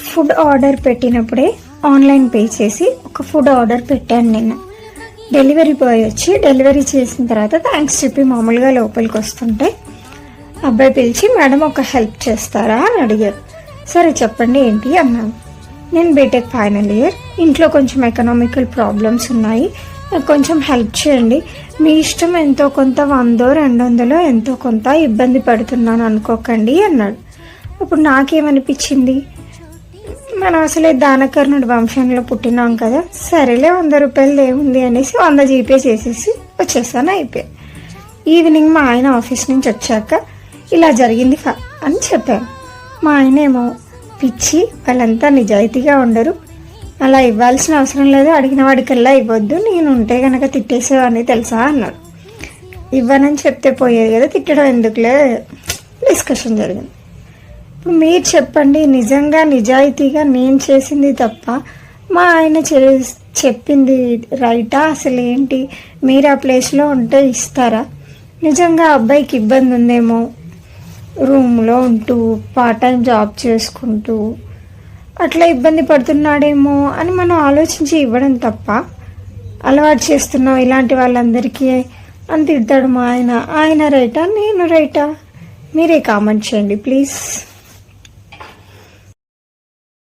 Food order పెట్టినప్పుడే online pay చేసి ఒక food order పెట్టాను నేను. డెలివరీ బాయ్ వచ్చి డెలివరీ చేసిన తర్వాత థ్యాంక్స్ చెప్పి మామూలుగా లోపలికి వస్తుంటే అబ్బాయి పిలిచి మేడం ఒక హెల్ప్ చేస్తారా అని అడిగారు. సరే చెప్పండి ఏంటి అన్నాను. నేను బీటెక్ ఫైనల్ ఇయర్, ఇంట్లో కొంచెం ఎకనామికల్ ప్రాబ్లమ్స్ ఉన్నాయి, నాకు కొంచెం హెల్ప్ చేయండి, మీ ఇష్టం ఎంతో కొంత 100 200 ఎంతో కొంత, ఇబ్బంది పడుతున్నాను అనుకోకండి అన్నాడు. అప్పుడు నాకేమనిపించింది, మనం అసలే దానకర్ణుడి వంశంలో పుట్టినాం కదా, సరేలే 100 రూపాయలు ఏముంది అనేసి 100 జీపే చేసేసి వచ్చేసాను. అయిపోయాయి. ఈవినింగ్ మా ఆయన ఆఫీస్ నుంచి వచ్చాక ఇలా జరిగింది అని చెప్పాను. మా ఆయన ఏమో పిచ్చి, వాళ్ళంతా నిజాయితీగా ఉండరు, అలా ఇవ్వాల్సిన అవసరం లేదు, అడిగిన వాడికల్లా ఇవ్వద్దు, నేను ఉంటే కనుక తిట్టేసేవాడిని తెలుసా అన్నాడు. ఇవ్వనని చెప్తే పోయేది కదా, తిట్టడం ఎందుకులే డిస్కషన్ జరిగింది. ఇప్పుడు మీరు చెప్పండి, నిజంగా నిజాయితీగా నేను చేసింది తప్ప మా ఆయన చెప్పింది రైటా? అసలు ఏంటి, మీరు ఆ ప్లేస్లో ఉంటే ఇస్తారా? నిజంగా అబ్బాయికి ఇబ్బంది ఉందేమో, రూమ్లో ఉంటూ పార్ట్ టైం జాబ్ చేసుకుంటూ అట్లా ఇబ్బంది పడుతున్నాడేమో అని మనం ఆలోచించి ఇవ్వడం తప్ప, అలవాటు చేస్తున్నాం ఇలాంటి వాళ్ళందరికీ అని తిడతాడు మా ఆయన. ఆయన రైటా, నేను రైటా? మీరే కామెంట్ చేయండి ప్లీజ్.